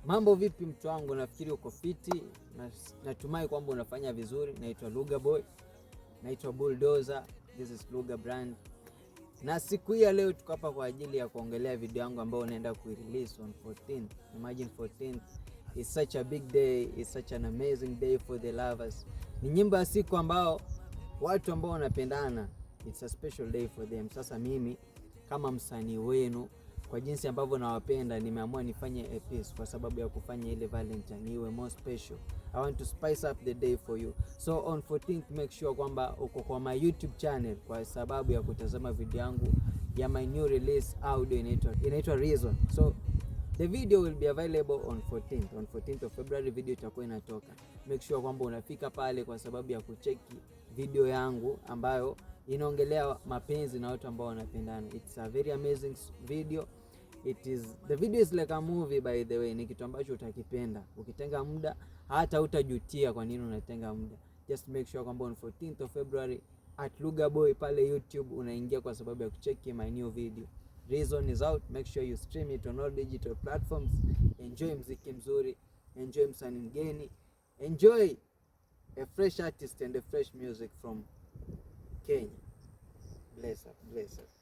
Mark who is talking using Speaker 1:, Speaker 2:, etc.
Speaker 1: Mambo vipi mtu wangu, nafikiri uko fiti, natumai kwamba unafanya vizuri. Naitwa Lugha Boy, naitwa Bulldozer, this is Lugha brand. Na siku hii ya leo tuko hapa kwa ajili ya kuongelea video yangu ambayo naenda ku-release on 14th. Imagine 14th is such a big day, it's such an amazing day for the lovers. Ni nyimbo ya siku ambao watu ambao wanapendana, it's a special day for them. Sasa mimi kama msanii wenu, kwa jinsi ambavyo nawapenda, nimeamua nifanye a piece kwa sababu ya kufanya ile Valentine iwe more special. I want to spice up the day for you. So on 14th make sure kwamba uko kwa my YouTube channel kwa sababu ya kutazama video yangu ya my new release audio inaitwa Reason. So the video will be available on 14th. On 14th of February video itakuwa inatoka. Make sure kwamba unafika pale kwa sababu ya kucheki video yangu ambayo inaongelea mapenzi na watu ambao wanapendana. It's a very amazing video. The video is like a movie by the way. Ni kitu ambacho utakipenda. Ukitenga muda hata utajutia kwa nini unatenga muda. Just make sure kwamba on 14th of February at Lugha Boy pale YouTube unaingia kwa sababu ya kucheki my new video. Reason is out. Make sure you stream it on all digital platforms. Enjoy mziki mzuri, enjoy msanii mgeni, enjoy a fresh artist and a fresh music from Kenya. Bless up, bless up.